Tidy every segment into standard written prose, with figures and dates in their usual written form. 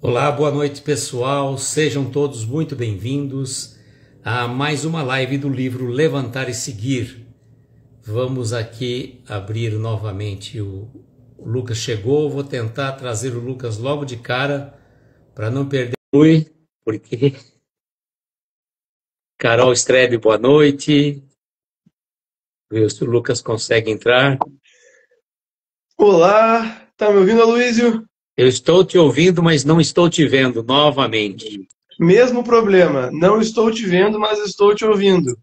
Olá, boa noite pessoal, sejam todos muito bem-vindos a mais uma live do livro Levantar e Seguir. Vamos aqui abrir novamente o Lucas chegou, vou tentar trazer o Lucas logo de cara para não perder porque Carol Strebe, boa noite. Ver se o Lucas consegue entrar. Olá, tá me ouvindo, Aloysio? Eu estou te ouvindo, mas não estou te vendo novamente. Mesmo problema, não estou te vendo, mas estou te ouvindo.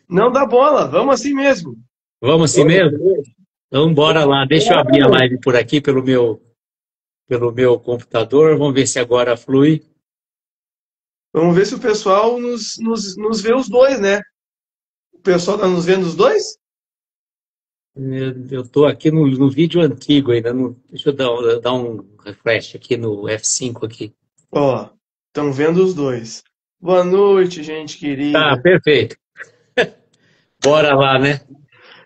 Não dá bola, vamos assim mesmo. Vamos assim mesmo? Então bora lá, deixa eu abrir a live por aqui pelo meu computador, vamos ver se agora flui. Vamos ver se o pessoal nos vê os dois, né? O pessoal tá nos vendo os dois? Eu estou aqui no vídeo antigo ainda, deixa eu dar um refresh aqui no F5 aqui. Ó, estão vendo os dois. Boa noite, gente Tá, querida. perfeito. Bora lá, né?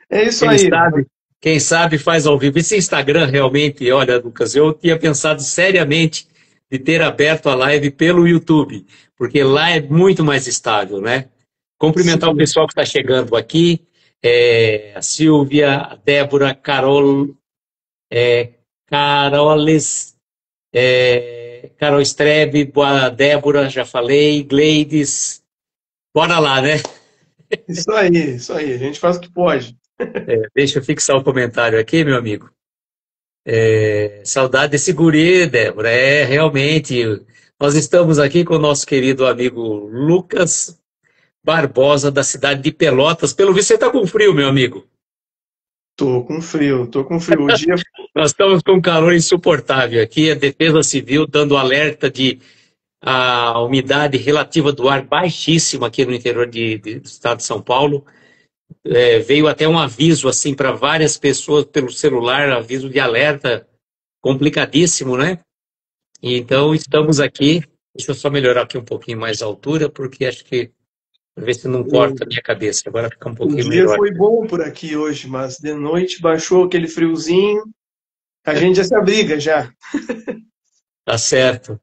É isso Quem aí. sabe, quem sabe faz ao vivo. Esse Instagram realmente, olha, Lucas, eu tinha pensado seriamente de ter aberto a live pelo YouTube, porque lá é muito mais estável, né? Cumprimentar o Sim. pessoal que está chegando aqui, a Silvia, a Débora, Caroles, Carol Strebe, boa Débora, já falei, Gleides, bora lá, né? Isso aí, isso aí. A gente faz o que pode. Deixa eu fixar o comentário aqui, meu amigo. Saudade desse guri, Débora. Realmente, nós estamos aqui com o nosso querido amigo Lucas Barbosa, da cidade de Pelotas. Pelo visto, você está com frio, meu amigo. Tô com frio, tô com frio. O dia. Nós estamos com um calor insuportável aqui. A Defesa Civil dando alerta de a umidade relativa do ar baixíssima aqui no interior do estado de São Paulo. Veio até um aviso assim para várias pessoas pelo celular, aviso de alerta complicadíssimo, né? E então estamos aqui. Deixa eu só melhorar aqui um pouquinho mais a altura, porque acho que para ver se não corta a minha cabeça. Agora fica um O pouquinho dia melhor. foi bom por aqui hoje, mas de noite baixou aquele friozinho. A gente já se abriga já. Tá certo.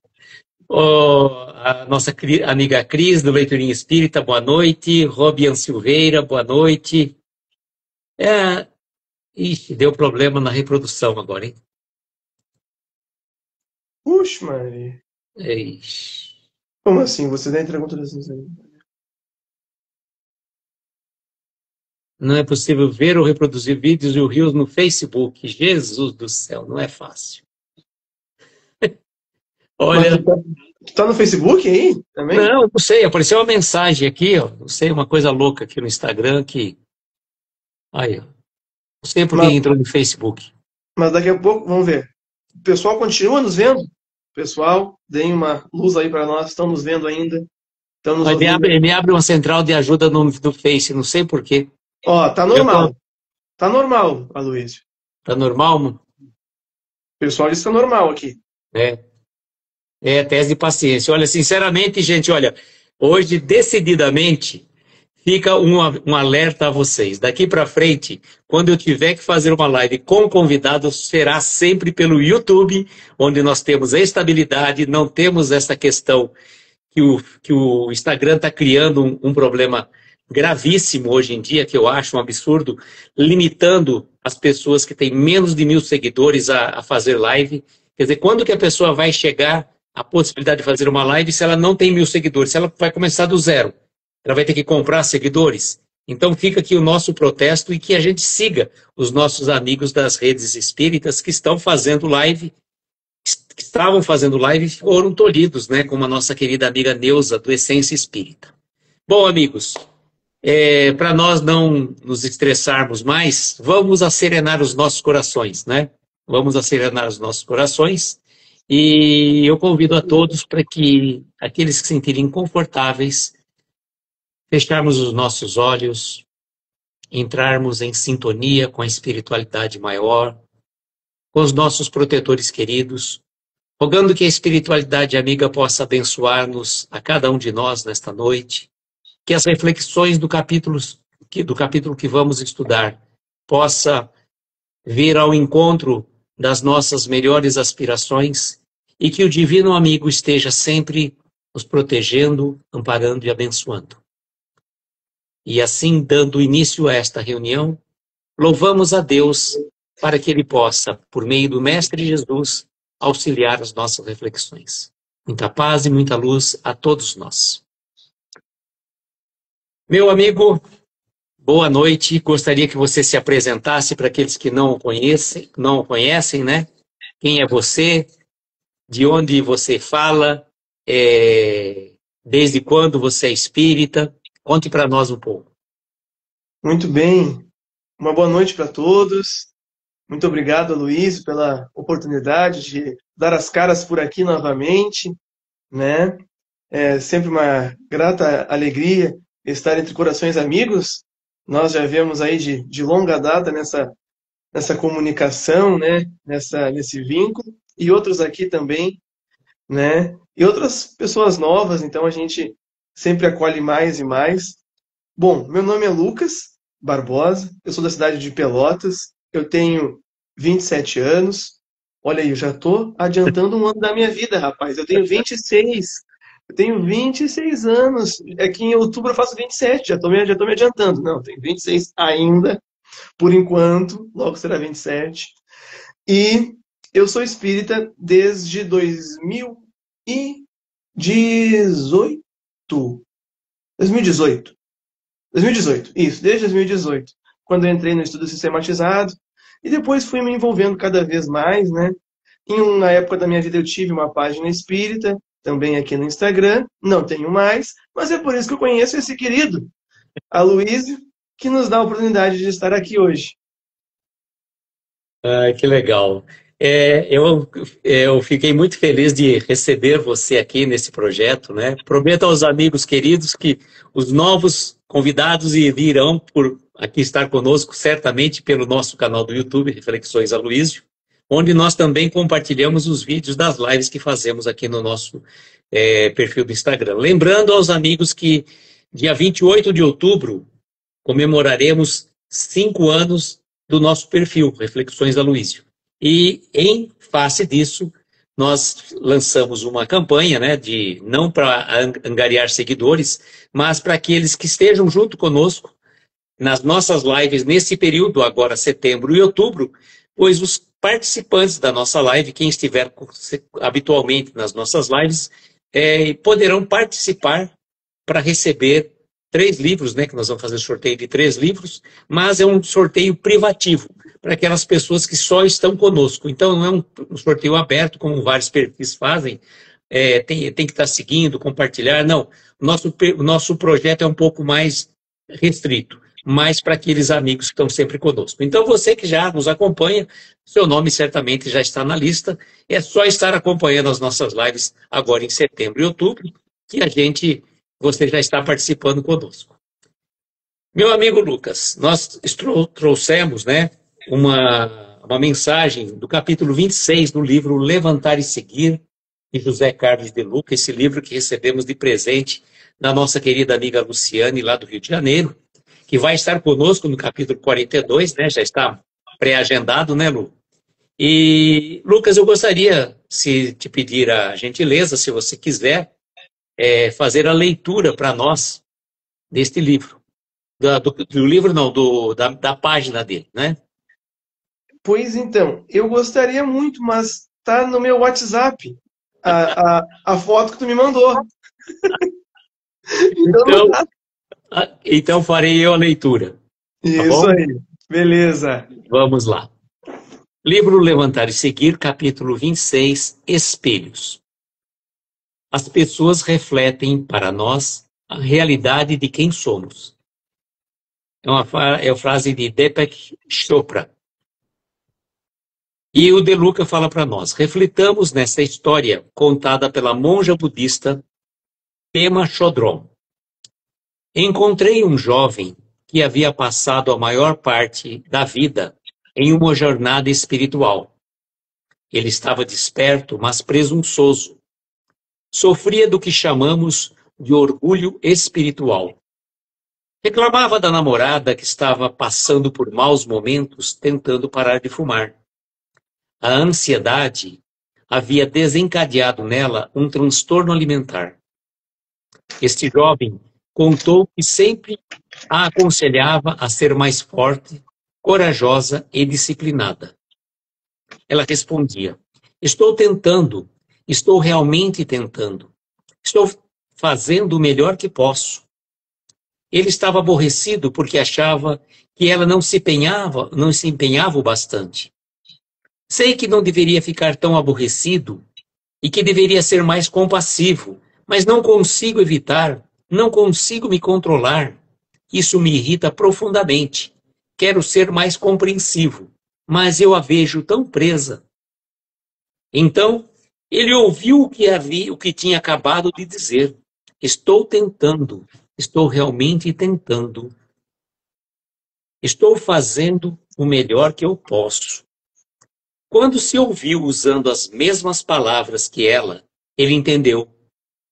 A nossa amiga Cris, do Leiturinha Espírita, boa noite. Robian Silveira, boa noite. Ixi, deu problema na reprodução agora, hein? Puxa, Maria. Ixi. Como assim? Você está entregando todas as aí? Não é possível ver ou reproduzir vídeos e o Rios no Facebook. Jesus do céu, não é fácil. Mas Olha, tu tá no Facebook aí também? não sei, apareceu uma mensagem aqui, ó, não sei, uma coisa louca aqui no Instagram que... Aí, ó, não sei por que Mas, entrou no Facebook. mas daqui a pouco, vamos ver. O pessoal continua nos vendo? Pessoal, deem uma luz aí para nós. Estão nos vendo ainda? Estão nos Mas me ouvindo? abre, me abre uma central de ajuda no Face, não sei por quê. Ó, tá Eu tô, normal. Tá normal, Aloysio. tá normal, mano? O pessoal diz que tá normal aqui. Tese de paciência. Olha, sinceramente, gente, olha, hoje, decididamente, fica um alerta a vocês. Daqui para frente, quando eu tiver que fazer uma live com convidados, será sempre pelo YouTube, onde nós temos a estabilidade, não temos essa questão que o Instagram está criando um problema gravíssimo hoje em dia, que eu acho um absurdo, limitando as pessoas que têm menos de 1.000 seguidores a fazer live. Quer dizer, quando que a pessoa vai chegar à possibilidade de fazer uma live se ela não tem 1.000 seguidores? Se ela vai começar do zero, ela vai ter que comprar seguidores. Então fica aqui o nosso protesto e que a gente siga os nossos amigos das redes espíritas que estão fazendo live, que estavam fazendo live e foram tolhidos, né? Como a nossa querida amiga Neuza, do Essência Espírita. Bom, amigos, para nós não nos estressarmos mais, vamos acerenar os nossos corações, né? Vamos acerenar os nossos corações e eu convido a todos para que aqueles que se sentirem confortáveis, fecharmos os nossos olhos, entrarmos em sintonia com a espiritualidade maior, com os nossos protetores queridos, rogando que a espiritualidade amiga possa abençoar-nos, a cada um de nós nesta noite, que as reflexões do capítulo que vamos estudar possa vir ao encontro das nossas melhores aspirações e que o Divino Amigo esteja sempre nos protegendo, amparando e abençoando. E assim, dando início a esta reunião, louvamos a Deus para que Ele possa, por meio do Mestre Jesus, auxiliar as nossas reflexões. Muita paz e muita luz a todos nós. Meu amigo, boa noite. Gostaria que você se apresentasse para aqueles que não o conhecem, né? Quem é você? De onde você fala? Desde quando você é espírita? Conte para nós um pouco. Muito bem. Uma boa noite para todos. Muito obrigado, Luiz, pela oportunidade de dar as caras por aqui novamente, né? É sempre uma grata alegria estar entre corações amigos. Nós já viemos aí de longa data nessa comunicação, né? Nesse vínculo, e outros aqui também, né? E outras pessoas novas, então a gente sempre acolhe mais e mais. Bom, meu nome é Lucas Barbosa, eu sou da cidade de Pelotas, eu tenho 27 anos. Olha aí, eu já estou adiantando um ano da minha vida, rapaz. Eu tenho 26. Eu tenho 26 anos. É que em outubro eu faço 27. Já estou me adiantando. Não, tenho 26 ainda, por enquanto. Logo será 27. E eu sou espírita desde 2018. 2018. 2018, isso, desde 2018, quando eu entrei no estudo sistematizado, e depois fui me envolvendo cada vez mais, né? Na época da minha vida eu tive uma página espírita, também aqui no Instagram, não tenho mais, mas é por isso que eu conheço esse querido, Aloysio, que nos dá a oportunidade de estar aqui hoje. Que legal. Eu fiquei muito feliz de receber você aqui nesse projeto, né? Prometo aos amigos queridos que os novos convidados virão por aqui estar conosco, certamente pelo nosso canal do YouTube, Reflexões Aloysio, onde nós também compartilhamos os vídeos das lives que fazemos aqui no nosso perfil do Instagram. Lembrando aos amigos que dia 28 de outubro comemoraremos 5 anos do nosso perfil, Reflexões Aloysio. E, em face disso, nós lançamos uma campanha, né, não para angariar seguidores, mas para aqueles que estejam junto conosco nas nossas lives nesse período, agora setembro e outubro, pois os participantes da nossa live, quem estiver habitualmente nas nossas lives, poderão participar para receber 3 livros, né, que nós vamos fazer sorteio de 3 livros, mas é um sorteio privativo, para aquelas pessoas que só estão conosco. Então, não é um sorteio aberto, como vários perfis fazem, tem que estar seguindo, compartilhar. Não, o nosso projeto é um pouco mais restrito, mais para aqueles amigos que estão sempre conosco. Então, você que já nos acompanha, seu nome certamente já está na lista, é só estar acompanhando as nossas lives agora em setembro e outubro, que você já está participando conosco. Meu amigo Lucas, nós trouxemos, né, uma mensagem do capítulo 26 do livro Levantar e Seguir, de José Carlos de Luca, esse livro que recebemos de presente da nossa querida amiga Luciane, lá do Rio de Janeiro, que vai estar conosco no capítulo 42, né, já está pré-agendado, né, Lu? E, Lucas, eu gostaria de te pedir a gentileza, se você quiser, fazer a leitura para nós deste livro. Do livro, não, da página dele, né? Pois então, eu gostaria muito, mas tá no meu WhatsApp a foto que tu me mandou. Então não dá. Então farei eu a leitura. Tá Isso bom? aí, beleza. Vamos lá. Livro Levantar e Seguir, capítulo 26, Espelhos. As pessoas refletem para nós a realidade de quem somos. É uma frase de Deepak Chopra. E o De Luca fala para nós: reflitamos nessa história contada pela monja budista Pema Chodron. Encontrei um jovem que havia passado a maior parte da vida em uma jornada espiritual. Ele estava desperto, mas presunçoso. Sofria do que chamamos de orgulho espiritual. Reclamava da namorada que estava passando por maus momentos tentando parar de fumar. A ansiedade, havia desencadeado nela um transtorno alimentar. Este jovem contou que sempre a aconselhava a ser mais forte, corajosa e disciplinada. Ela respondia: estou tentando, estou realmente tentando, estou fazendo o melhor que posso. Ele estava aborrecido porque achava que ela não se empenhava o bastante. Sei que não deveria ficar tão aborrecido e que deveria ser mais compassivo, mas não consigo evitar, não consigo me controlar. Isso me irrita profundamente. Quero ser mais compreensivo, mas eu a vejo tão presa. Então, ele ouviu o que tinha acabado de dizer. Estou tentando, estou realmente tentando. Estou fazendo o melhor que eu posso. Quando se ouviu usando as mesmas palavras que ela, ele entendeu,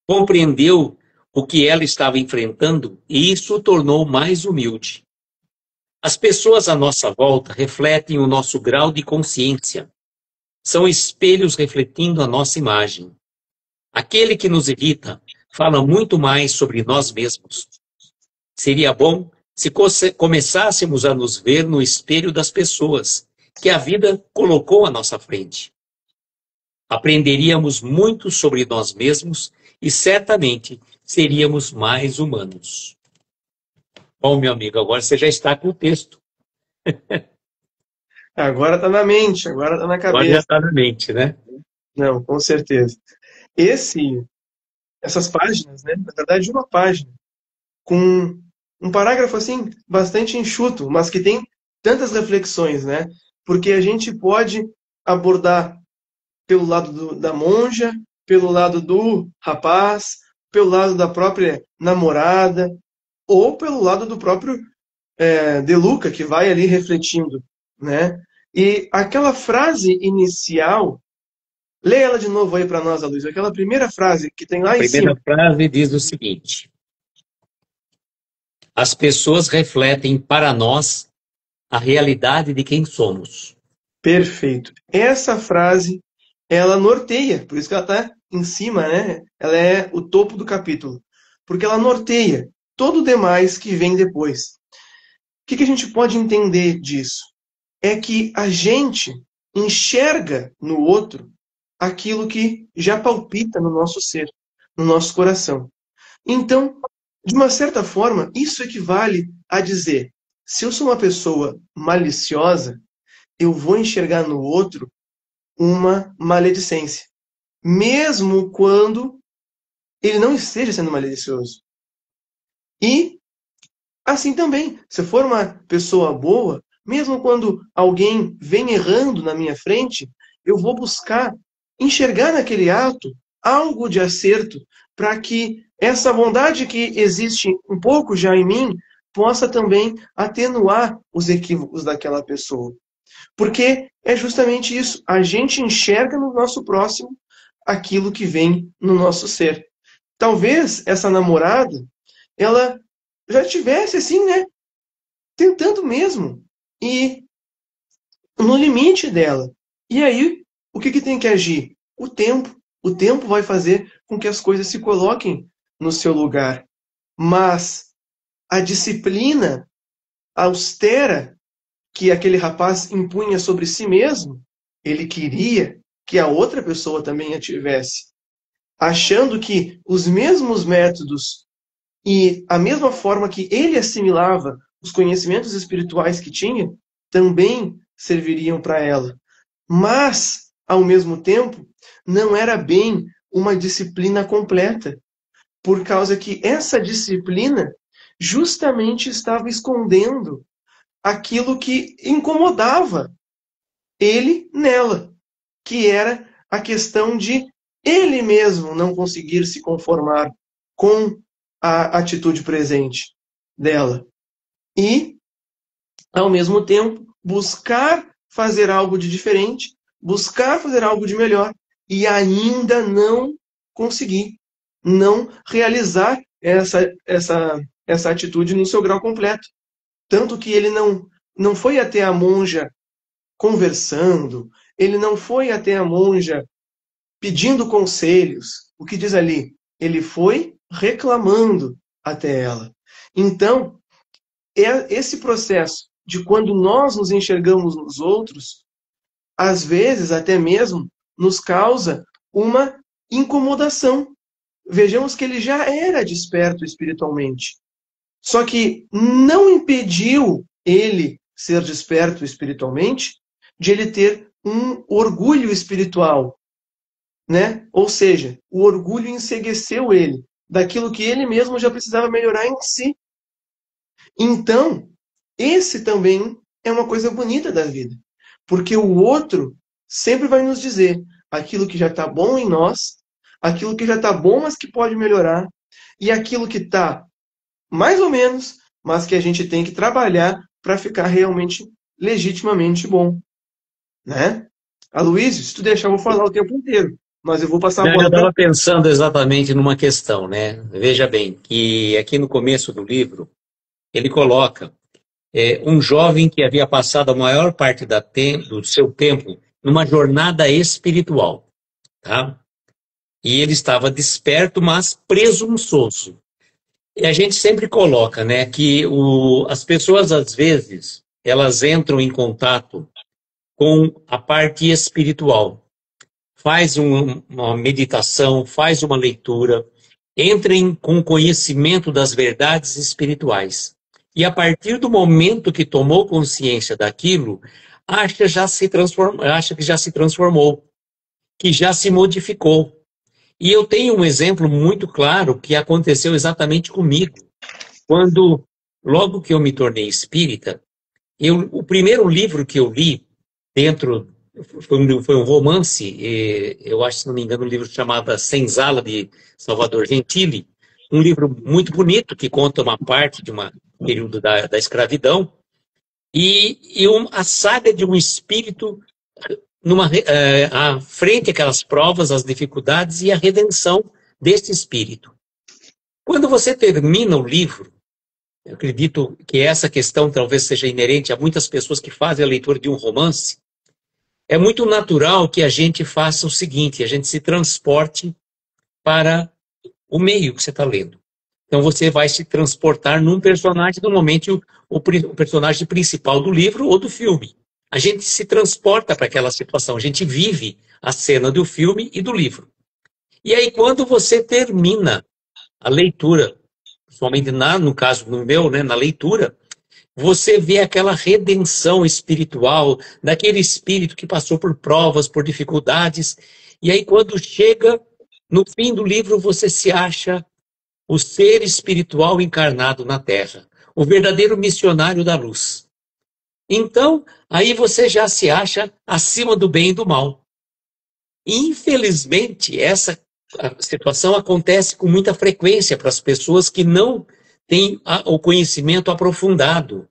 compreendeu o que ela estava enfrentando e isso o tornou mais humilde. As pessoas à nossa volta refletem o nosso grau de consciência. São espelhos refletindo a nossa imagem. Aquele que nos irrita fala muito mais sobre nós mesmos. Seria bom se começássemos a nos ver no espelho das pessoas que a vida colocou à nossa frente. Aprenderíamos muito sobre nós mesmos e certamente seríamos mais humanos. Bom, meu amigo, agora você já está com o texto. Agora está na mente, agora está na Agora já cabeça. está na mente, né? Não, com certeza. Essas páginas, né? Na verdade, uma página com um parágrafo assim bastante enxuto, mas que tem tantas reflexões, né? Porque a gente pode abordar pelo lado da monja, pelo lado do rapaz, pelo lado da própria namorada, ou pelo lado do próprio De Luca, que vai ali refletindo, né? E aquela frase inicial, lê ela de novo aí para nós, Luiz, aquela primeira frase que tem A lá em primeira cima. frase diz o seguinte: as pessoas refletem para nós a realidade de quem somos. Perfeito. Essa frase, ela norteia, por isso que ela está em cima, né? Ela é o topo do capítulo, porque ela norteia todo o demais que vem depois. O que a gente pode entender disso? É que a gente enxerga no outro aquilo que já palpita no nosso ser, no nosso coração. Então, de uma certa forma, isso equivale a dizer: se eu sou uma pessoa maliciosa, eu vou enxergar no outro uma maledicência, mesmo quando ele não esteja sendo malicioso. E assim também, se eu for uma pessoa boa, mesmo quando alguém vem errando na minha frente, eu vou buscar enxergar naquele ato algo de acerto para que essa bondade que existe um pouco já em mim possa também atenuar os equívocos daquela pessoa. Porque é justamente isso, a gente enxerga no nosso próximo aquilo que vem no nosso ser. Talvez essa namorada, ela já tivesse assim, né, tentando mesmo e no limite dela. E aí, o que tem que agir? O tempo. O tempo vai fazer com que as coisas se coloquem no seu lugar. Mas a disciplina austera que aquele rapaz impunha sobre si mesmo, ele queria que a outra pessoa também a tivesse, achando que os mesmos métodos e a mesma forma que ele assimilava os conhecimentos espirituais que tinha, também serviriam para ela. Mas, ao mesmo tempo, não era bem uma disciplina completa, por causa que essa disciplina justamente estava escondendo aquilo que incomodava ele nela, que era a questão de ele mesmo não conseguir se conformar com a atitude presente dela. E, ao mesmo tempo, buscar fazer algo de diferente, buscar fazer algo de melhor, e ainda não conseguir, não realizar essa atitude no seu grau completo. Tanto que ele não foi até a monja conversando, ele não foi até a monja pedindo conselhos. O que diz ali? Ele foi reclamando até ela. Então, é esse processo de quando nós nos enxergamos nos outros, às vezes até mesmo nos causa uma incomodação. Vejamos que ele já era desperto espiritualmente. Só que não impediu ele ser desperto espiritualmente de ele ter um orgulho espiritual, né? Ou seja, o orgulho encegueceu ele daquilo que ele mesmo já precisava melhorar em si. Então, esse também é uma coisa bonita da vida, porque o outro sempre vai nos dizer aquilo que já está bom em nós, aquilo que já está bom, mas que pode melhorar, e aquilo que está mais ou menos, mas que a gente tem que trabalhar para ficar realmente legitimamente bom, né? Aloysio, se tu deixar, eu vou falar o tempo inteiro, mas eu vou passar a Não, eu bola para. estava pensando exatamente numa questão, né? Veja bem, que aqui no começo do livro, ele coloca um jovem que havia passado a maior parte do seu tempo numa jornada espiritual, tá? E ele estava desperto, mas presunçoso. E a gente sempre coloca, né, que as pessoas, às vezes, elas entram em contato com a parte espiritual. Faz uma meditação, faz uma leitura, entrem com conhecimento das verdades espirituais. E a partir do momento que tomou consciência daquilo, acha que já se transformou, que já se modificou. E eu tenho um exemplo muito claro que aconteceu exatamente comigo. Quando, logo que eu me tornei espírita, o primeiro livro que eu li dentro foi um romance, eu acho, se não me engano, um livro chamado Senzala, de Salvador Gentili, um livro muito bonito que conta uma parte de um período da escravidão, a saga de um espírito à frente àquelas provas, às dificuldades e a redenção desse espírito. Quando você termina o livro, eu acredito que essa questão talvez seja inerente a muitas pessoas que fazem a leitura de um romance. É muito natural que a gente faça o seguinte, a gente se transporte para o meio que você está lendo. Então você vai se transportar num personagem, normalmente o personagem principal do livro ou do filme. A gente se transporta para aquela situação, a gente vive a cena do filme e do livro. E aí quando você termina a leitura, principalmente no caso no meu, né, na leitura, você vê aquela redenção espiritual daquele espírito que passou por provas, por dificuldades. E aí, quando chega no fim do livro, você se acha o ser espiritual encarnado na Terra, o verdadeiro missionário da luz. Então, aí você já se acha acima do bem e do mal. Infelizmente, essa situação acontece com muita frequência para as pessoas que não têm o conhecimento aprofundado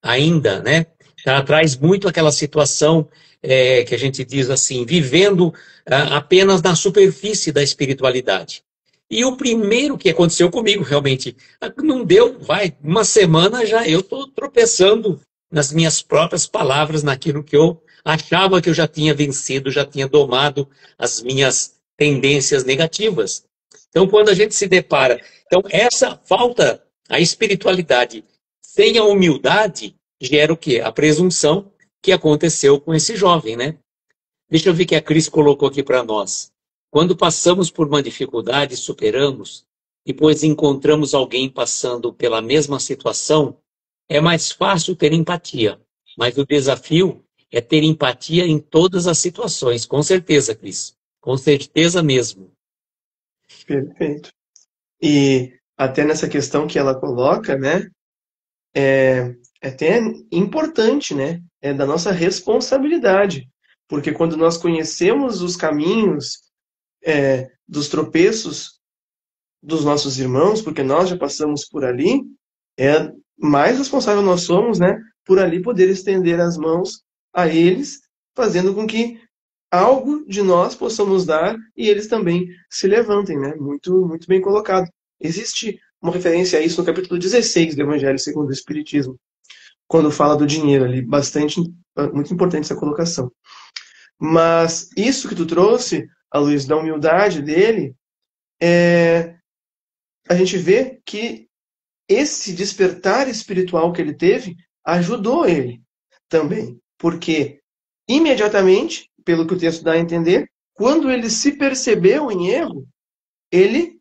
ainda, né? Ela traz muito aquela situação que a gente diz assim, vivendo apenas na superfície da espiritualidade. E o primeiro que aconteceu comigo, realmente, não deu, uma semana já eu estou tropeçando nas minhas próprias palavras, naquilo que eu achava que eu já tinha vencido, já tinha domado as minhas tendências negativas. Então, quando a gente se depara, então essa falta, a espiritualidade sem a humildade, gera o quê? A presunção que aconteceu com esse jovem, né? Deixa eu ver o que a Cris colocou aqui para nós. Quando passamos por uma dificuldade, superamos, depois encontramos alguém passando pela mesma situação, é mais fácil ter empatia. Mas o desafio é ter empatia em todas as situações. Com certeza, Cris. Com certeza mesmo. Perfeito. E até nessa questão que ela coloca, né? É até importante, né? É da nossa responsabilidade. Porque quando nós conhecemos os caminhos dos tropeços dos nossos irmãos, porque nós já passamos por ali, mais responsável nós somos, né? Por ali poder estender as mãos a eles, fazendo com que algo de nós possamos dar e eles também se levantem, né? Muito, muito bem colocado. Existe uma referência a isso no capítulo 16 do Evangelho segundo o Espiritismo, quando fala do dinheiro ali, muito importante essa colocação. Mas isso que tu trouxe, Luiz, da humildade dele, a gente vê que esse despertar espiritual que ele teve ajudou ele também. Porque imediatamente, pelo que o texto dá a entender, quando ele se percebeu em erro, ele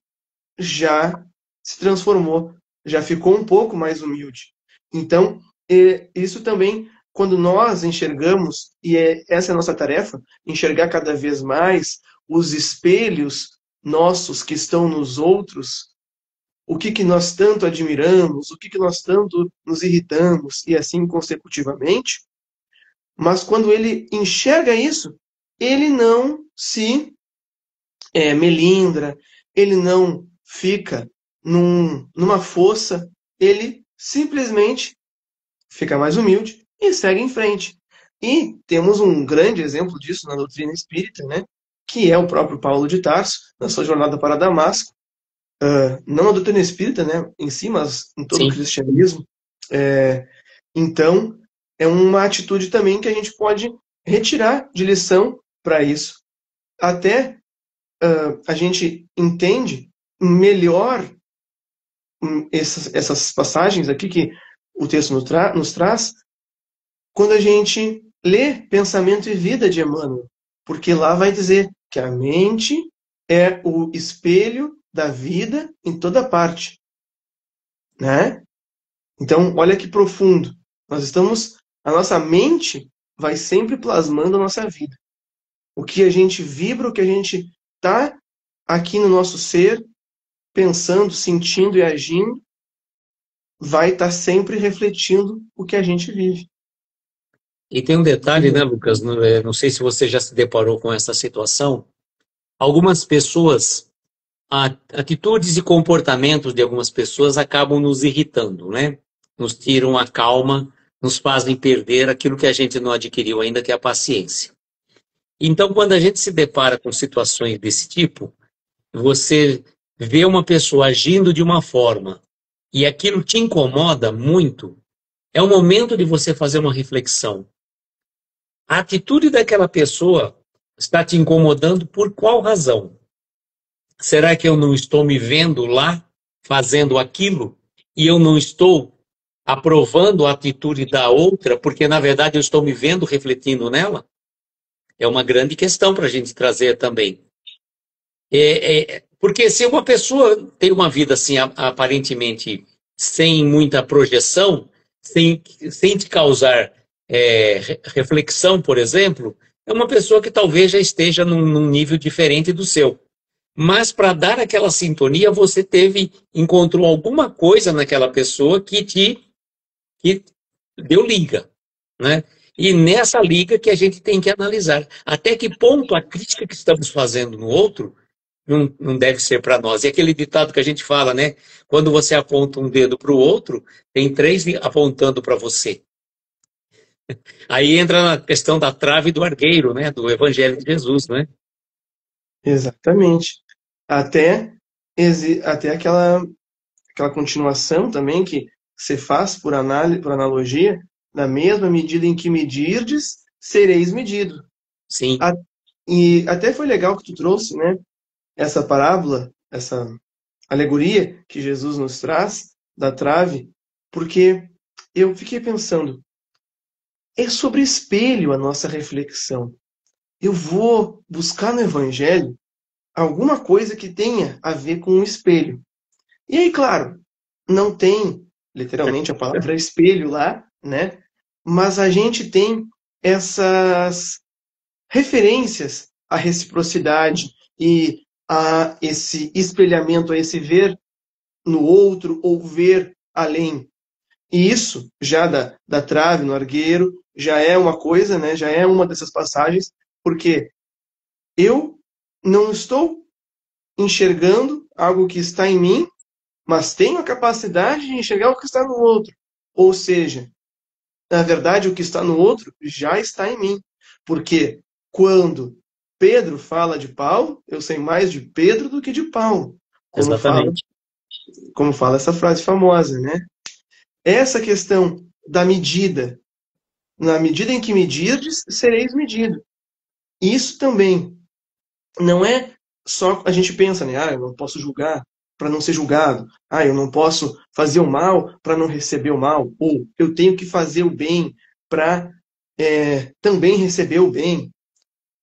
já se transformou, já ficou um pouco mais humilde. Então, isso também, quando nós enxergamos, e essa é a nossa tarefa, enxergar cada vez mais os espelhos nossos que estão nos outros, o que nós tanto admiramos, o que nós tanto nos irritamos, e assim consecutivamente, mas quando ele enxerga isso, ele não se melindra, ele não fica numa fossa, ele simplesmente fica mais humilde e segue em frente. E temos um grande exemplo disso na doutrina espírita, né? Que é o próprio Paulo de Tarso, na sua jornada para Damasco, não na doutrina espírita, né, em si, mas em todo o Sim. cristianismo. Então, é uma atitude também que a gente pode retirar de lição para isso. Até a gente entende melhor essas passagens aqui que o texto nos traz quando a gente lê Pensamento e Vida de Emmanuel, porque lá vai dizer que a mente é o espelho da vida em toda parte, né? Então, olha que profundo. A nossa mente vai sempre plasmando a nossa vida. O que a gente vibra, o que a gente está aqui no nosso ser, pensando, sentindo e agindo, vai estar sempre refletindo o que a gente vive. E tem um detalhe, né, Lucas? Não sei se você já se deparou com essa situação. Algumas pessoas, atitudes e comportamentos de algumas pessoas acabam nos irritando, né? Nos tiram a calma, nos fazem perder aquilo que a gente não adquiriu ainda, que é a paciência. Então, quando a gente se depara com situações desse tipo, você vê uma pessoa agindo de uma forma e aquilo te incomoda muito, é o momento de você fazer uma reflexão. A atitude daquela pessoa está te incomodando por qual razão? Será que eu não estou me vendo lá fazendo aquilo e eu não estou aprovando a atitude da outra porque, na verdade, eu estou me vendo refletindo nela? É uma grande questão para a gente trazer também. Porque se uma pessoa tem uma vida assim, aparentemente sem muita projeção, sem te causar reflexão, por exemplo, é uma pessoa que talvez já esteja num nível diferente do seu. Mas para dar aquela sintonia, você encontrou alguma coisa naquela pessoa que deu liga, né? E nessa liga que a gente tem que analisar até que ponto a crítica que estamos fazendo no outro não deve ser para nós. E aquele ditado que a gente fala, né? Quando você aponta um dedo para o outro, tem três apontando para você. Aí entra na questão da trave do argueiro, né? Do Evangelho de Jesus, né? Exatamente. Até aquela continuação também que se faz por analogia, na mesma medida em que medirdes, sereis medido. Sim. E até foi legal que tu trouxe, né? Essa parábola, essa alegoria que Jesus nos traz da trave, porque eu fiquei pensando, é sobre espelho a nossa reflexão. Eu vou buscar no Evangelho alguma coisa que tenha a ver com o espelho. E aí, claro, não tem literalmente a palavra espelho lá, né? Mas a gente tem essas referências à reciprocidade e a esse espelhamento, a esse ver no outro ou ver além. E isso, já da trave no argueiro, já é uma coisa, né? Já é uma dessas passagens, porque eu não estou enxergando algo que está em mim, mas tenho a capacidade de enxergar o que está no outro. Ou seja, na verdade, o que está no outro já está em mim. Porque quando Pedro fala de Paulo, eu sei mais de Pedro do que de Paulo. Exatamente. Como fala essa frase famosa, né? Essa questão da medida, na medida em que medirdes, sereis medido. Isso também não é só a gente pensa, né? Eu não posso julgar para não ser julgado. Eu não posso fazer o mal para não receber o mal. Ou eu tenho que fazer o bem para também receber o bem.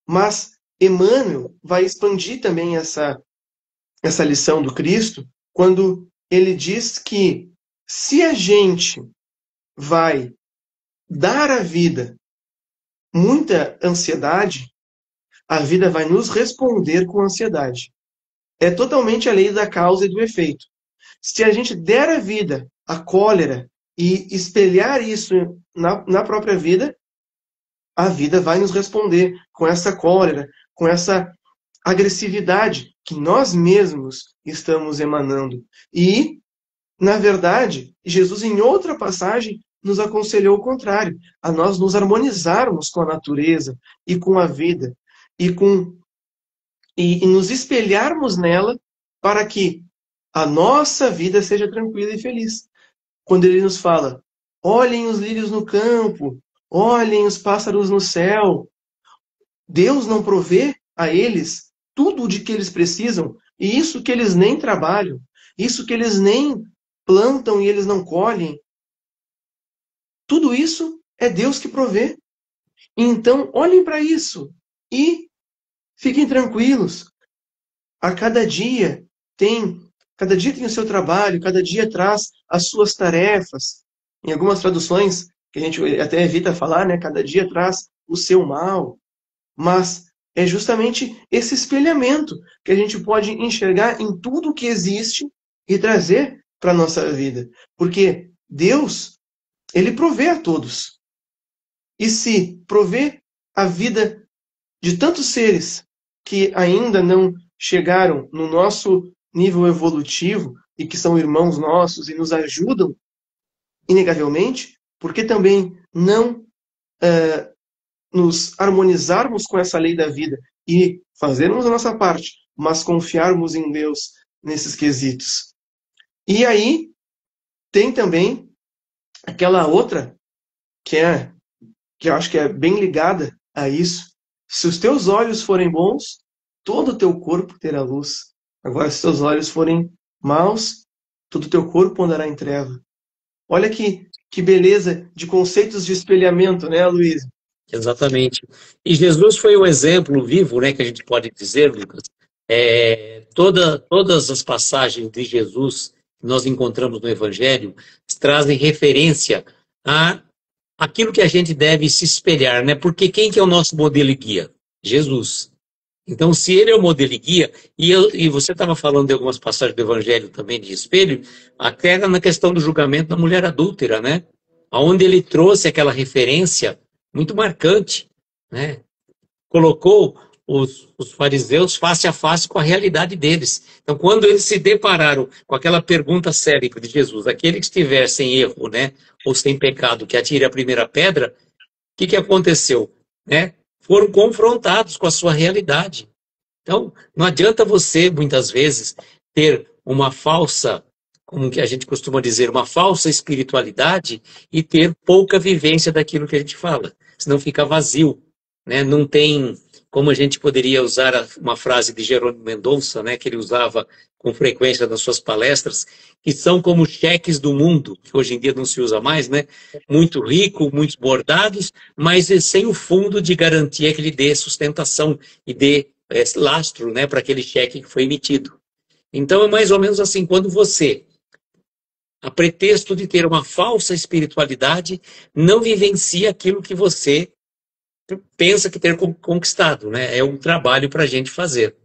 Mas Emmanuel vai expandir também essa lição do Cristo quando ele diz que se a gente vai dar à vida muita ansiedade, a vida vai nos responder com ansiedade. É totalmente a lei da causa e do efeito. Se a gente der à vida a cólera e espelhar isso na própria vida, a vida vai nos responder com essa cólera, com essa agressividade que nós mesmos estamos emanando. E, na verdade, Jesus, em outra passagem, nos aconselhou o contrário, a nós nos harmonizarmos com a natureza e com a vida, e nos espelharmos nela para que a nossa vida seja tranquila e feliz. Quando ele nos fala, olhem os lírios no campo, olhem os pássaros no céu, Deus não provê a eles tudo de que eles precisam, e isso que eles nem trabalham, isso que eles nem plantam e eles não colhem. Tudo isso é Deus que provê. Então, olhem para isso e fiquem tranquilos. A cada dia tem o seu trabalho, cada dia traz as suas tarefas. Em algumas traduções, que a gente até evita falar, né? Cada dia traz o seu mal. Mas é justamente esse espelhamento que a gente pode enxergar em tudo que existe e trazer para a nossa vida. Porque Deus, ele provê a todos. E se provê a vida de tantos seres que ainda não chegaram no nosso nível evolutivo e que são irmãos nossos e nos ajudam, inegavelmente, porque também não nos harmonizarmos com essa lei da vida e fazermos a nossa parte, mas confiarmos em Deus nesses quesitos. E aí tem também aquela outra que eu acho que é bem ligada a isso. Se os teus olhos forem bons, todo o teu corpo terá luz. Agora, se os teus olhos forem maus, todo o teu corpo andará em treva. Olha que beleza de conceitos de espelhamento, né, Luiz? Exatamente. E Jesus foi um exemplo vivo, né, que a gente pode dizer, Lucas. Todas as passagens de Jesus que nós encontramos no Evangelho trazem referência a aquilo que a gente deve se espelhar, né? Porque quem que é o nosso modelo e guia? Jesus. Então, se ele é o modelo e guia, e você estava falando de algumas passagens do Evangelho também de espelho, até na questão do julgamento da mulher adúltera, né? Onde ele trouxe aquela referência muito marcante, né? Colocou os fariseus face a face com a realidade deles. Então, quando eles se depararam com aquela pergunta célebre de Jesus, aquele que estiver sem erro, né, ou sem pecado, que atire a primeira pedra, o que aconteceu? Né? Foram confrontados com a sua realidade. Então, não adianta você, muitas vezes, ter uma falsa, como que a gente costuma dizer, uma falsa espiritualidade e ter pouca vivência daquilo que a gente fala. Senão fica vazio, né? Não tem, como a gente poderia usar uma frase de Jerônimo Mendonça, né, que ele usava com frequência nas suas palestras, que são como cheques do mundo, que hoje em dia não se usa mais, né? Muito rico, muitos bordados, mas sem o fundo de garantia que lhe dê sustentação e dê lastro, né, para aquele cheque que foi emitido. Então é mais ou menos assim, quando você, a pretexto de ter uma falsa espiritualidade, não vivencia aquilo que você pensa que ter conquistado, né? É um trabalho para a gente fazer.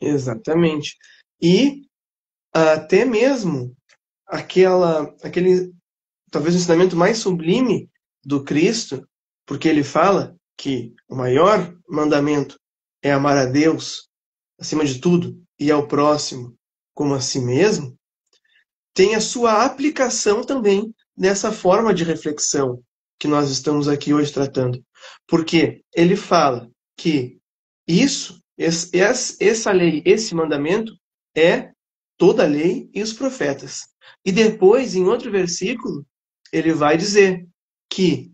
Exatamente. E até mesmo aquele talvez o ensinamento mais sublime do Cristo, porque ele fala que o maior mandamento é amar a Deus acima de tudo e ao próximo como a si mesmo, tem a sua aplicação também nessa forma de reflexão que nós estamos aqui hoje tratando. Porque ele fala que essa lei, esse mandamento é toda a lei e os profetas. E depois, em outro versículo, ele vai dizer que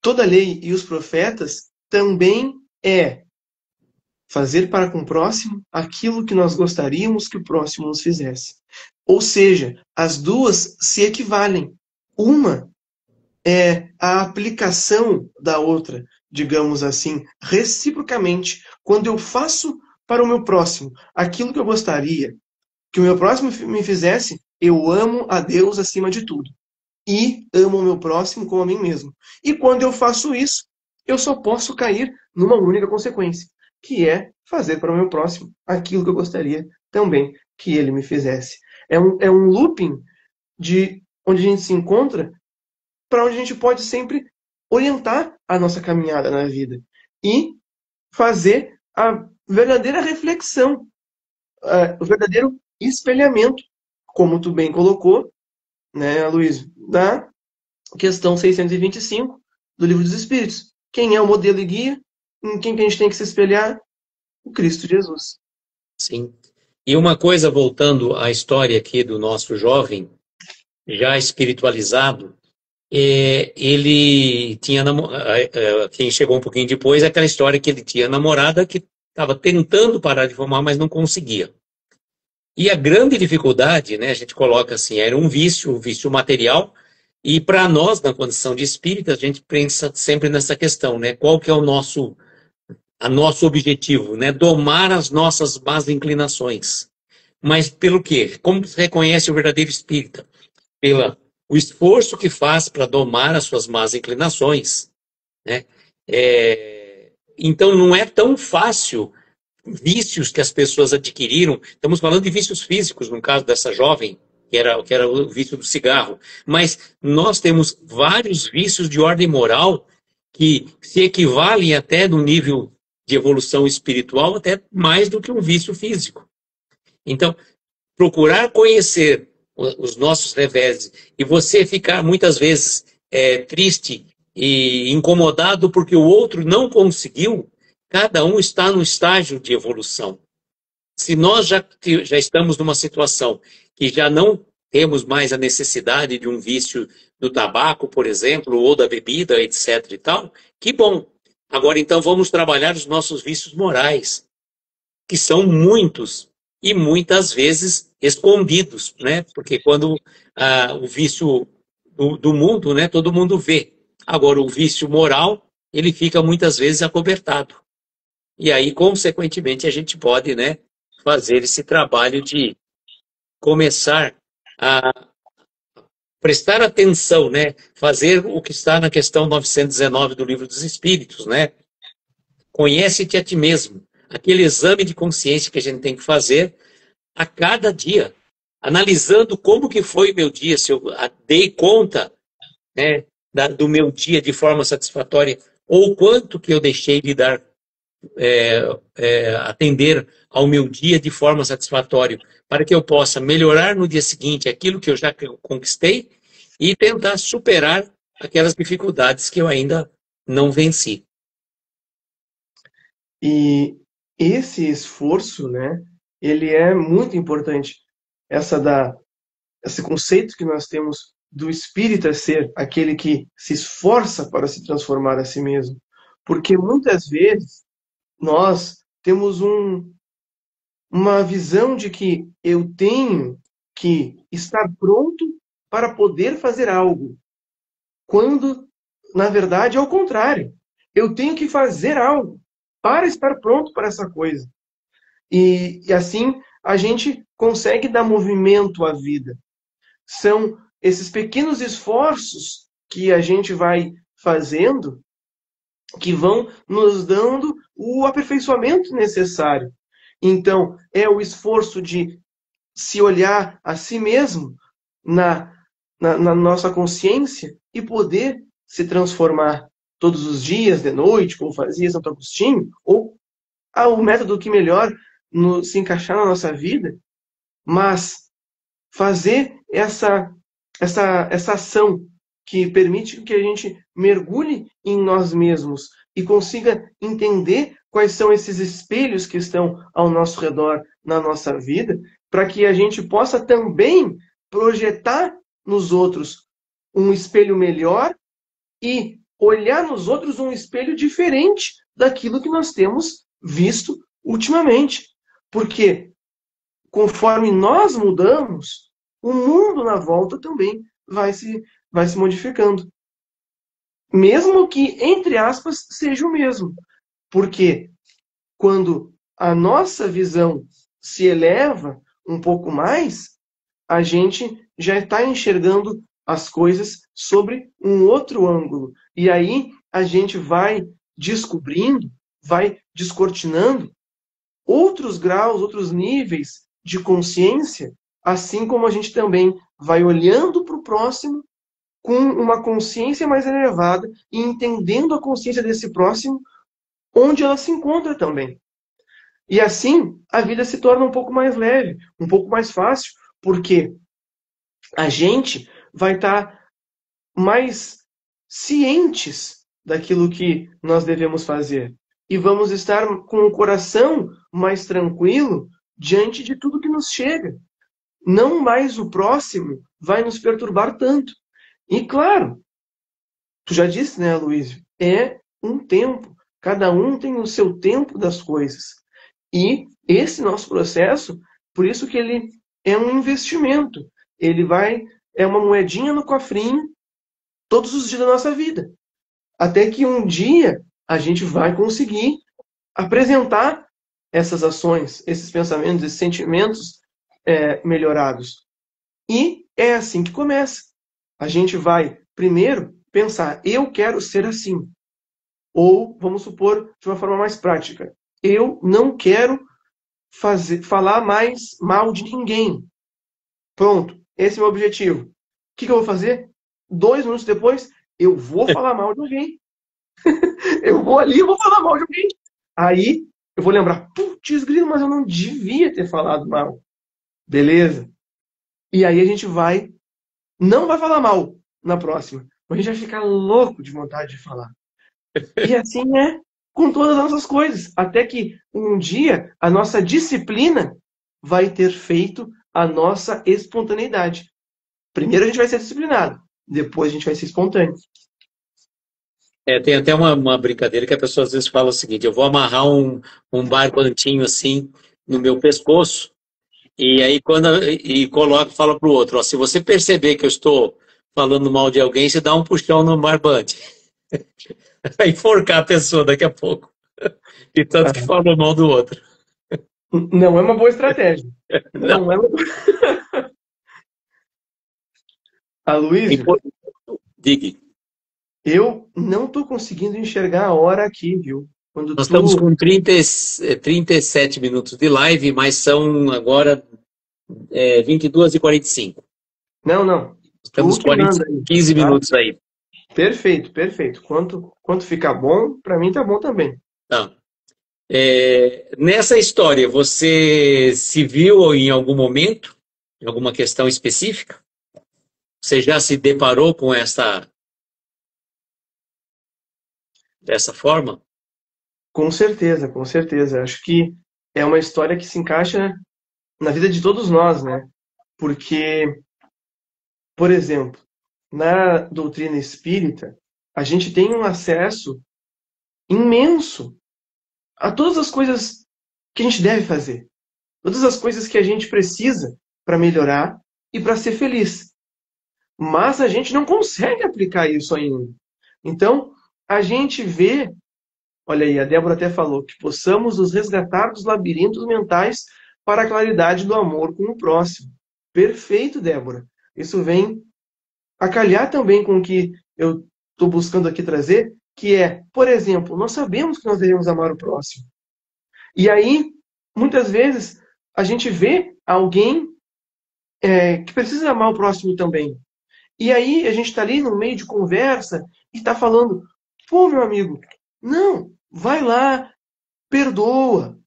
toda a lei e os profetas também é fazer para com o próximo aquilo que nós gostaríamos que o próximo nos fizesse. Ou seja, as duas se equivalem. Uma é a aplicação da outra, digamos assim, reciprocamente. Quando eu faço para o meu próximo aquilo que eu gostaria que o meu próximo me fizesse, eu amo a Deus acima de tudo. E amo o meu próximo como a mim mesmo. E quando eu faço isso, eu só posso cair numa única consequência, que é fazer para o meu próximo aquilo que eu gostaria também que ele me fizesse. É um looping de onde a gente se encontra, para onde a gente pode sempre orientar a nossa caminhada na vida e fazer a verdadeira reflexão, o verdadeiro espelhamento, como tu bem colocou, né, Luiz, da questão 625 do Livro dos Espíritos. Quem é o modelo e guia? Em quem que a gente tem que se espelhar? O Cristo Jesus. Sim. E uma coisa, voltando à história aqui do nosso jovem, já espiritualizado, ele tinha quem chegou um pouquinho depois, aquela história que ele tinha namorada que estava tentando parar de fumar, mas não conseguia. E a grande dificuldade, né, a gente coloca assim, era um vício material, e para nós, na condição de espírita, a gente pensa sempre nessa questão, né, qual que é o nosso objetivo, né, domar as nossas más inclinações. Mas pelo quê? Como se reconhece o verdadeiro espírita? Pelo esforço que faz para domar as suas más inclinações, né? Então não é tão fácil vícios que as pessoas adquiriram. Estamos falando de vícios físicos, no caso dessa jovem, que era o vício do cigarro. Mas nós temos vários vícios de ordem moral que se equivalem até no nível de evolução espiritual, até mais do que um vício físico. Então, procurar conhecer os nossos reveses e você ficar muitas vezes triste e incomodado porque o outro não conseguiu, cada um está no estágio de evolução. Se nós já estamos numa situação que já não temos mais a necessidade de um vício do tabaco, por exemplo, ou da bebida, etc. e tal, que bom. Agora, então, vamos trabalhar os nossos vícios morais, que são muitos e muitas vezes escondidos, né? Porque quando o vício do mundo, né, todo mundo vê. Agora, o vício moral, ele fica muitas vezes acobertado. E aí, consequentemente, a gente pode, né, fazer esse trabalho de começar a prestar atenção, né, fazer o que está na questão 919 do Livro dos Espíritos, né? Conhece-te a ti mesmo. Aquele exame de consciência que a gente tem que fazer a cada dia, analisando como que foi o meu dia, se eu dei conta, né, do meu dia de forma satisfatória, ou quanto que eu deixei de dar, atender ao meu dia de forma satisfatória, para que eu possa melhorar no dia seguinte aquilo que eu já conquistei e tentar superar aquelas dificuldades que eu ainda não venci. E esse esforço, né, ele é muito importante. Esse conceito que nós temos do espírita ser aquele que se esforça para se transformar a si mesmo. Porque muitas vezes nós temos uma visão de que eu tenho que estar pronto para poder fazer algo, quando, na verdade, é o contrário. Eu tenho que fazer algo para estar pronto para essa coisa. E assim a gente consegue dar movimento à vida. São esses pequenos esforços que a gente vai fazendo que vão nos dando o aperfeiçoamento necessário. Então, é o esforço de se olhar a si mesmo na nossa consciência e poder se transformar todos os dias, de noite, como fazia Santo Agostinho, ou o método que melhor se encaixar na nossa vida, mas fazer essa ação que permite que a gente mergulhe em nós mesmos e consiga entender quais são esses espelhos que estão ao nosso redor na nossa vida, para que a gente possa também projetar nos outros um espelho melhor e olhar nos outros um espelho diferente daquilo que nós temos visto ultimamente. Porque conforme nós mudamos, o mundo na volta também vai se modificando. Mesmo que, entre aspas, seja o mesmo. Porque quando a nossa visão se eleva um pouco mais, a gente já está enxergando as coisas sobre um outro ângulo. E aí a gente vai descobrindo, vai descortinando outros graus, outros níveis de consciência, assim como a gente também vai olhando para o próximo com uma consciência mais elevada e entendendo a consciência desse próximo onde ela se encontra também. E assim, a vida se torna um pouco mais leve, um pouco mais fácil, porque a gente vai estar mais cientes daquilo que nós devemos fazer. E vamos estar com o coração mais tranquilo diante de tudo que nos chega. Não mais o próximo vai nos perturbar tanto. E claro, tu já disse, né, Luísio? É um tempo. Cada um tem o seu tempo das coisas. E esse nosso processo, por isso que ele é um investimento. É uma moedinha no cofrinho todos os dias da nossa vida. Até que um dia a gente vai conseguir apresentar essas ações, esses pensamentos, esses sentimentos melhorados. E é assim que começa. A gente vai, primeiro, pensar, eu quero ser assim. Ou, vamos supor, de uma forma mais prática, eu não quero falar mais mal de ninguém. Pronto, esse é o meu objetivo. O que eu vou fazer? 2 minutos depois, eu vou falar mal de alguém. Eu vou ali e vou falar mal de alguém. Aí, eu vou lembrar, putz, grilo, mas eu não devia ter falado mal. Beleza? E aí a gente não vai falar mal na próxima. Mas a gente vai ficar louco de vontade de falar. E assim é com todas as nossas coisas. Até que um dia a nossa disciplina vai ter feito a nossa espontaneidade. Primeiro a gente vai ser disciplinado, depois a gente vai ser espontâneo. Tem até uma brincadeira que a pessoa às vezes fala o seguinte: eu vou amarrar um barbantinho assim no meu pescoço, e aí coloca, fala pro outro, ó, se você perceber que eu estou falando mal de alguém, você dá um puxão no barbante. Vai enforcar a pessoa daqui a pouco. E tanto que falou mal do outro. Não é uma boa estratégia. Não é uma... Aloysio, diga. Eu não estou conseguindo enxergar a hora aqui, viu? Nós estamos com 37 minutos de live, mas são agora 22h45. Não. Estamos 15 minutos aí. Perfeito. Quanto ficar bom, para mim tá bom também. Tá. Nessa história, você se viu em algum momento, em alguma questão específica? Você já se deparou com dessa forma? Com certeza. Acho que é uma história que se encaixa na vida de todos nós, né? Porque, por exemplo, na doutrina espírita, a gente tem um acesso imenso a todas as coisas que a gente deve fazer, todas as coisas que a gente precisa para melhorar e para ser feliz. Mas a gente não consegue aplicar isso ainda. Então, a gente vê, olha aí, a Débora até falou, que possamos nos resgatar dos labirintos mentais para a claridade do amor com o próximo. Perfeito, Débora. Isso vem a calhar também com o que eu estou buscando aqui trazer, que é, por exemplo, nós sabemos que nós devemos amar o próximo. E aí, muitas vezes, a gente vê alguém que precisa amar o próximo também. E aí, a gente está ali no meio de conversa e está falando, pô, meu amigo, não, vai lá, perdoa,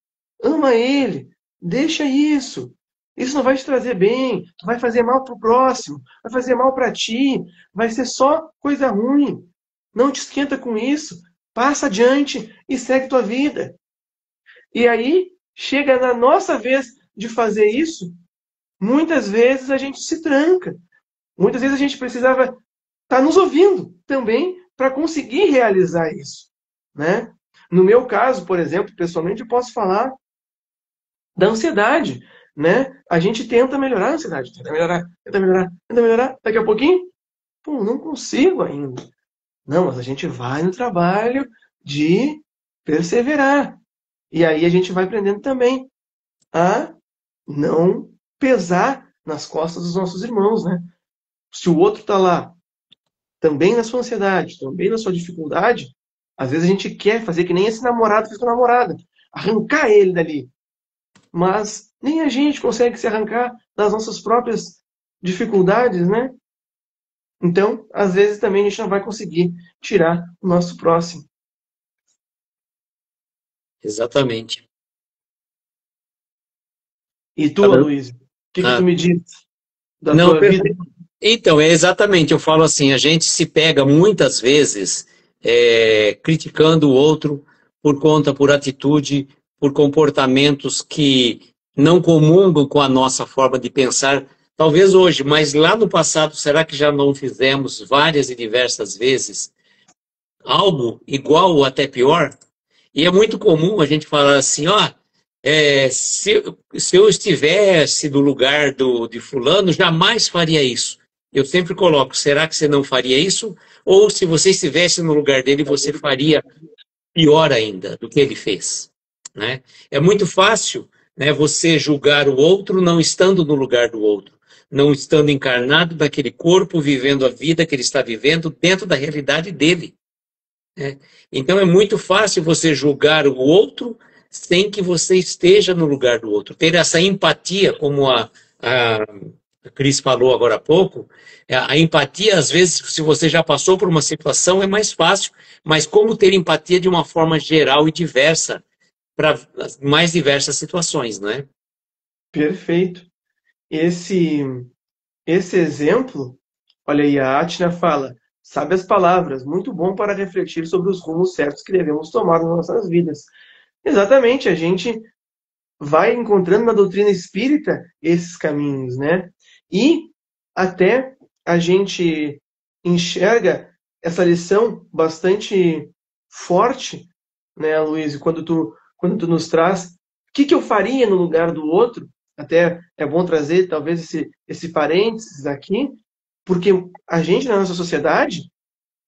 ama ele, deixa isso. Isso não vai te trazer bem, vai fazer mal para o próximo, vai fazer mal para ti, vai ser só coisa ruim. Não te esquenta com isso, passa adiante e segue tua vida. E aí, chega na nossa vez de fazer isso, muitas vezes a gente se tranca. Muitas vezes a gente precisava estar nos ouvindo também para conseguir realizar isso, né? No meu caso, por exemplo, pessoalmente, eu posso falar da ansiedade, né? A gente tenta melhorar a ansiedade, tenta melhorar, tenta melhorar, tenta melhorar, daqui a pouquinho, pô, não consigo ainda. Não, mas a gente vai no trabalho de perseverar. E aí a gente vai aprendendo também a não pesar nas costas dos nossos irmãos, né? Se o outro está lá, também na sua ansiedade, também na sua dificuldade, às vezes a gente quer fazer que nem esse namorado fez com a namorada, arrancar ele dali. Mas nem a gente consegue se arrancar das nossas próprias dificuldades, né? Então, às vezes também a gente não vai conseguir tirar o nosso próximo. Exatamente. E tu, Tá vendo? Aloysio, o que tu me diz da Não, tua vida? então, é exatamente, eu falo assim, a gente se pega muitas vezes criticando o outro por atitude, por comportamentos que não comungam com a nossa forma de pensar, talvez hoje, mas lá no passado, será que já não fizemos várias e diversas vezes algo igual ou até pior? E é muito comum a gente falar assim, ó, se eu estivesse no lugar de fulano, jamais faria isso. Eu sempre coloco, será que você não faria isso? Ou se você estivesse no lugar dele, você faria pior ainda do que ele fez, né? É muito fácil, né, você julgar o outro não estando no lugar do outro, não estando encarnado naquele corpo, vivendo a vida que ele está vivendo dentro da realidade dele, né? Então é muito fácil você julgar o outro sem que você esteja no lugar do outro. Ter essa empatia, como a Cris falou agora há pouco, a empatia, às vezes, se você já passou por uma situação, é mais fácil, mas como ter empatia de uma forma geral e diversa para as mais diversas situações, não é? Perfeito. Esse, esse exemplo, olha aí, a Atna fala, sabe as palavras, muito bom para refletir sobre os rumos certos que devemos tomar nas nossas vidas. Exatamente, a gente vai encontrando na doutrina espírita esses caminhos, né? E até a gente enxerga essa lição bastante forte, né, Luiz, quando tu nos traz o que eu faria no lugar do outro. Até é bom trazer talvez esse parênteses aqui, porque a gente na nossa sociedade,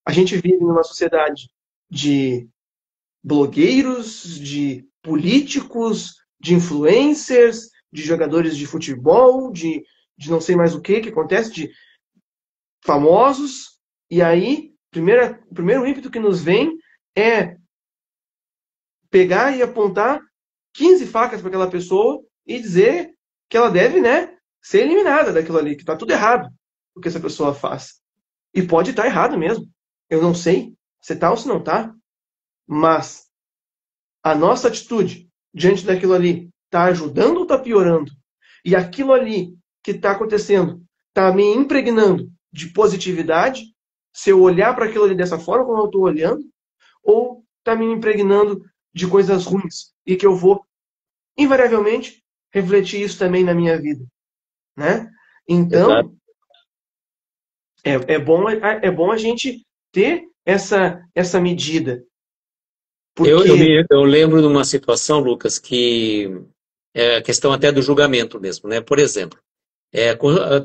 a gente vive numa sociedade de blogueiros, de políticos, de influencers, de jogadores de futebol, de não sei mais o que acontece, de famosos. E aí, o primeiro ímpeto que nos vem é pegar e apontar 15 facas para aquela pessoa e dizer que ela deve, né, ser eliminada daquilo ali, que está tudo errado o que essa pessoa faz. E pode estar errado mesmo. Eu não sei se está ou se não está, mas a nossa atitude diante daquilo ali está ajudando ou está piorando? E aquilo ali que está acontecendo está me impregnando de positividade, se eu olhar para aquilo ali dessa forma como eu estou olhando, ou está me impregnando de coisas ruins e que eu vou, invariavelmente, refletir isso também na minha vida, né? Exato. Então, é bom a gente ter essa medida, porque Eu lembro de uma situação, Lucas, que é a questão até do julgamento mesmo, né? Por exemplo,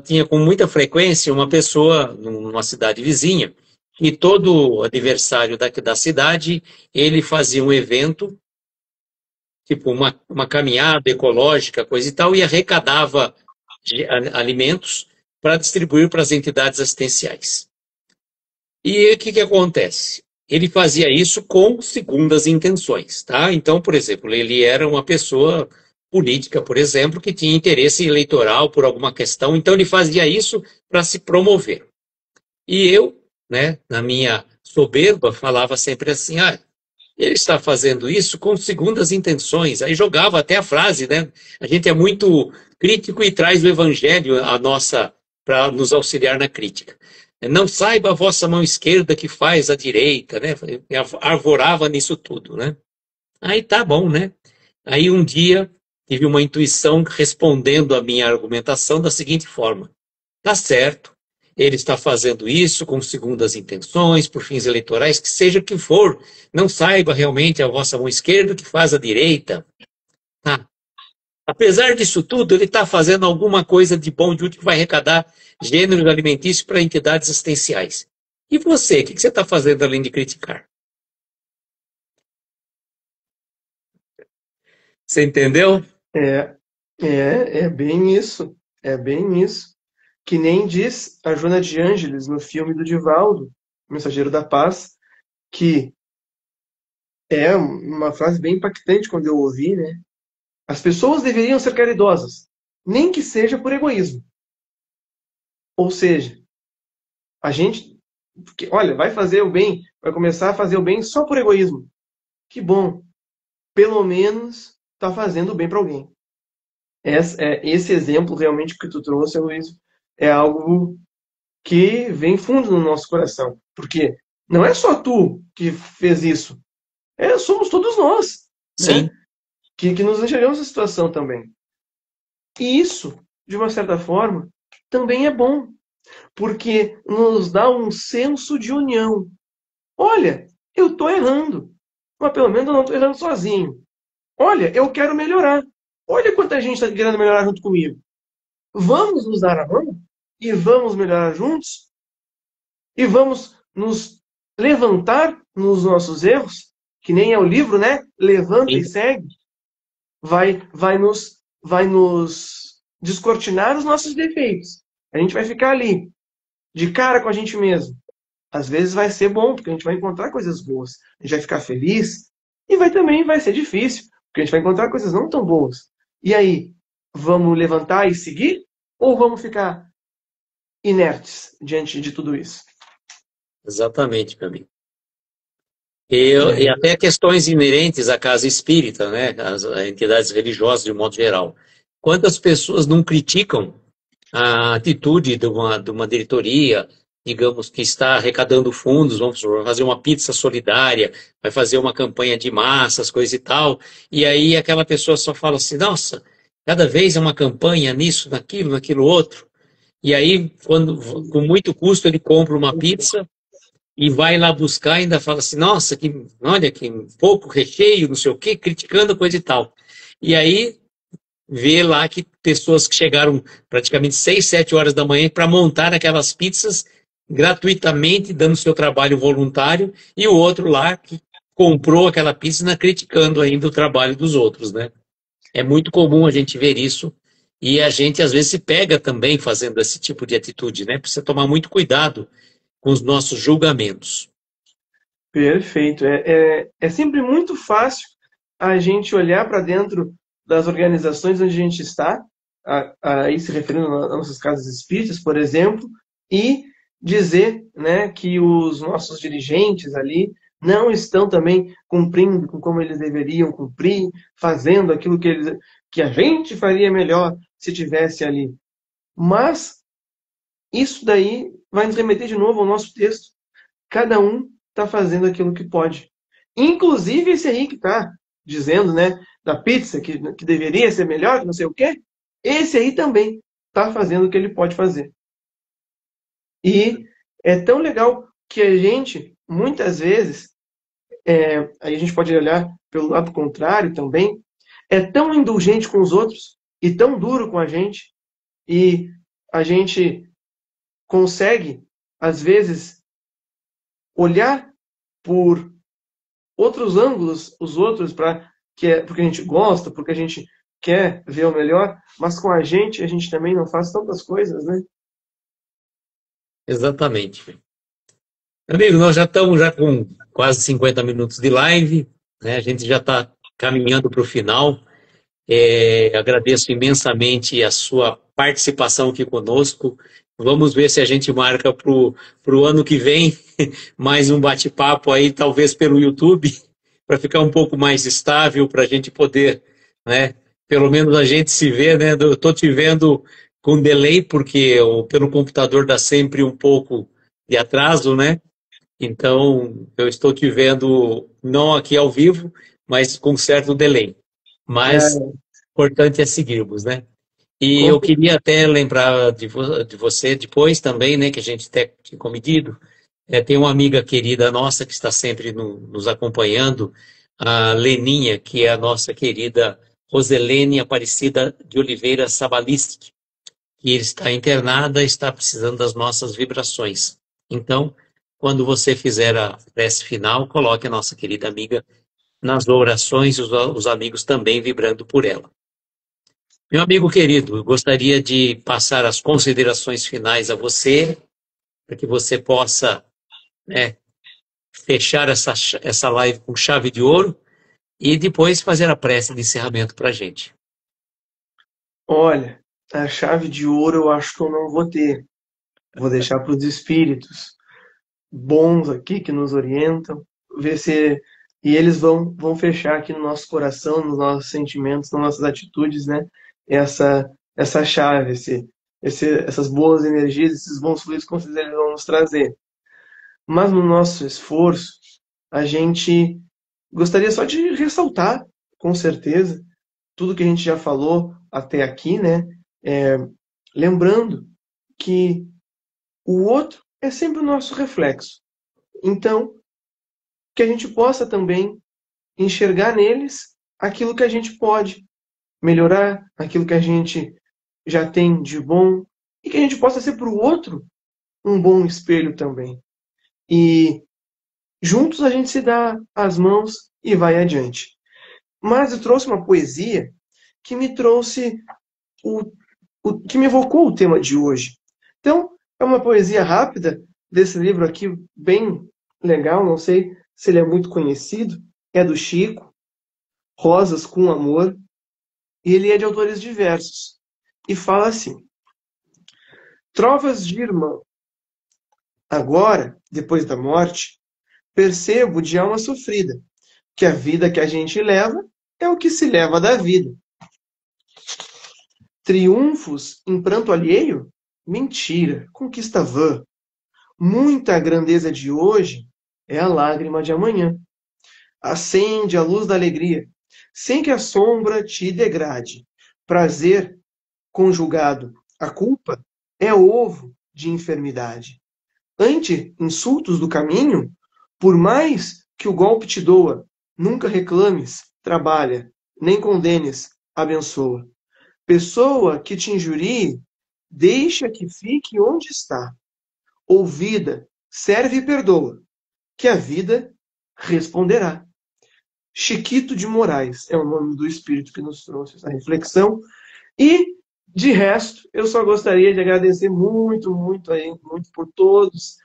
tinha com muita frequência uma pessoa numa cidade vizinha e todo adversário da cidade, ele fazia um evento, tipo uma caminhada ecológica, coisa e tal, e arrecadava alimentos para distribuir para as entidades assistenciais. E o que acontece? Ele fazia isso com segundas intenções, tá? Então, por exemplo, ele era uma pessoa política, por exemplo, que tinha interesse eleitoral por alguma questão, então ele fazia isso para se promover. E eu, né, na minha soberba, falava sempre assim, ele está fazendo isso com segundas intenções. Aí jogava até a frase, né? A gente é muito crítico e traz o evangelho para nos auxiliar na crítica. Não saiba a vossa mão esquerda que faz a direita, né? Arvorava nisso tudo, né? Aí tá bom, né? Aí um dia tive uma intuição respondendo à minha argumentação da seguinte forma: tá certo, ele está fazendo isso com segundas intenções, por fins eleitorais, que seja o que for, não saiba realmente a vossa mão esquerda que faz a direita. Tá. Apesar disso tudo, ele está fazendo alguma coisa de bom, de útil, que vai arrecadar gêneros alimentícios para entidades assistenciais. E você, o que você está fazendo além de criticar? Você entendeu? É, é bem isso. É bem isso. Que nem diz a Joana de Ângeles no filme do Divaldo, Mensageiro da Paz, que é uma frase bem impactante quando eu ouvi, né? As pessoas deveriam ser caridosas, nem que seja por egoísmo. Ou seja, a gente, olha, vai fazer o bem, vai começar a fazer o bem só por egoísmo. Que bom, pelo menos está fazendo o bem para alguém. Esse exemplo realmente que tu trouxe, Luiz, é algo que vem fundo no nosso coração. Porque não é só tu que fez isso, somos todos nós, né? Sim, Que nos enxergamos nessa situação também. E isso, de uma certa forma, também é bom, porque nos dá um senso de união. Olha, eu estou errando, mas pelo menos eu não estou errando sozinho. Olha, eu quero melhorar. Olha quanta gente está querendo melhorar junto comigo. Vamos nos dar a mão e vamos melhorar juntos e vamos nos levantar nos nossos erros, que nem é o livro, né? Levanta e sim, segue. Vai nos descortinar os nossos defeitos. A gente vai ficar ali, de cara com a gente mesmo. Às vezes vai ser bom, porque a gente vai encontrar coisas boas. A gente vai ficar feliz. E também vai ser difícil, porque a gente vai encontrar coisas não tão boas. E aí, vamos levantar e seguir? Ou vamos ficar inertes diante de tudo isso? exatamente, meu amigo. E até questões inerentes à casa espírita, né? As entidades religiosas de um modo geral. Quantas pessoas não criticam a atitude de uma diretoria, digamos, que está arrecadando fundos, vamos fazer uma pizza solidária, vai fazer uma campanha de massas, coisa e tal, e aí aquela pessoa só fala assim, nossa, cada vez é uma campanha nisso, naquilo, naquilo outro, e aí, quando, com muito custo, ele compra uma pizza e vai lá buscar e ainda fala assim, nossa, olha, que pouco recheio, não sei o quê, criticando coisa e tal. E aí vê lá que pessoas que chegaram praticamente 6, 7 horas da manhã para montar aquelas pizzas gratuitamente, dando seu trabalho voluntário, e o outro lá que comprou aquela pizza criticando ainda o trabalho dos outros, né? É muito comum a gente ver isso e a gente às vezes se pega também fazendo esse tipo de atitude, né? Precisa tomar muito cuidado com os nossos julgamentos. Perfeito. É sempre muito fácil a gente olhar para dentro das organizações onde a gente está, aí se referindo às nossas casas espíritas, por exemplo, e dizer, né, que os nossos dirigentes ali não estão também cumprindo com como eles deveriam cumprir, fazendo aquilo que a gente faria melhor se tivesse ali. Mas isso daí vai nos remeter de novo ao nosso texto. Cada um está fazendo aquilo que pode. Inclusive esse aí que está dizendo, né, da pizza, que deveria ser melhor, que não sei o quê, esse aí também está fazendo o que ele pode fazer. E é tão legal que a gente, muitas vezes, aí a gente pode olhar pelo lado contrário também, é tão indulgente com os outros e tão duro com a gente, e a gente consegue, às vezes, olhar por outros ângulos, os outros, porque a gente gosta, porque a gente quer ver o melhor, mas com a gente também não faz tantas coisas, né? Exatamente. Amigo, nós já estamos já com quase 50 minutos de live, né? A gente já está caminhando para o final. Agradeço imensamente a sua participação aqui conosco. Vamos ver se a gente marca para o ano que vem mais um bate-papo aí, talvez pelo YouTube, para ficar um pouco mais estável, para a gente poder, né? Pelo menos a gente se vê, né? Eu estou te vendo com delay, porque pelo computador dá sempre um pouco de atraso, né? Então, eu estou te vendo não aqui ao vivo, mas com certo delay. Mas É, o importante é seguirmos, né? E com eu queria até lembrar de você depois também, né, que a gente até tinha cometido. Tem uma amiga querida nossa que está sempre nos acompanhando, a Leninha, que é a nossa querida Roselene Aparecida de Oliveira Sabalistic, que está internada, está precisando das nossas vibrações. Então, quando você fizer a prece final, coloque a nossa querida amiga nas orações e os amigos também vibrando por ela. Meu amigo querido, eu gostaria de passar as considerações finais a você, para que você possa, né, fechar essa live com chave de ouro e depois fazer a prece de encerramento para a gente. Olha, a chave de ouro eu acho que eu não vou ter. Vou deixar para os espíritos bons aqui que nos orientam, ver se e eles vão fechar aqui no nosso coração, nos nossos sentimentos, nas nossas atitudes, né? Essa chave, essas boas energias, esses bons fluidos que eles vão nos trazer. Mas no nosso esforço, a gente gostaria só de ressaltar, com certeza, tudo que a gente já falou até aqui, né? Lembrando que o outro é sempre o nosso reflexo. Então, que a gente possa também enxergar neles aquilo que a gente pode melhorar, aquilo que a gente já tem de bom, e que a gente possa ser para o outro um bom espelho também. E juntos a gente se dá as mãos e vai adiante. Mas eu trouxe uma poesia que me trouxe que me evocou o tema de hoje. Então, é uma poesia rápida desse livro aqui, bem legal, não sei se ele é muito conhecido, é do Chico, Rosas com Amor, e ele é de autores diversos. E fala assim: Trovas de irmão. Agora, depois da morte, percebo de alma sofrida que a vida que a gente leva é o que se leva da vida. Triunfos em pranto alheio? Mentira, conquista vã. Muita grandeza de hoje é a lágrima de amanhã. Acende a luz da alegria, sem que a sombra te degrade. Prazer conjugado à culpa é ovo de enfermidade. Ante insultos do caminho, por mais que o golpe te doa, nunca reclames, trabalha, nem condenes, abençoa. Pessoa que te injurie, deixa que fique onde está. Ouvida, serve e perdoa, que a vida responderá. Chiquito de Moraes é o nome do espírito que nos trouxe essa reflexão. E, de resto, eu só gostaria de agradecer muito, muito, muito por todos.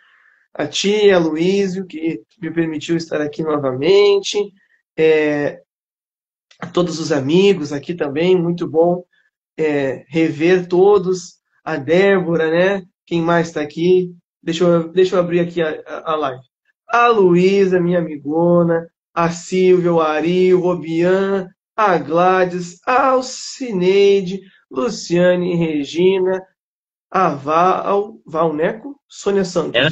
A tia, Luísio, que me permitiu estar aqui novamente. A todos os amigos aqui também, muito bom rever todos. A Débora, né? Quem mais está aqui? Deixa eu abrir aqui a live. A Luísa, minha amigona, a Silvia, o Ari, o Robian, a Gladys, a Alcineide, Luciane, Regina, a Valneco, Sônia Santos. É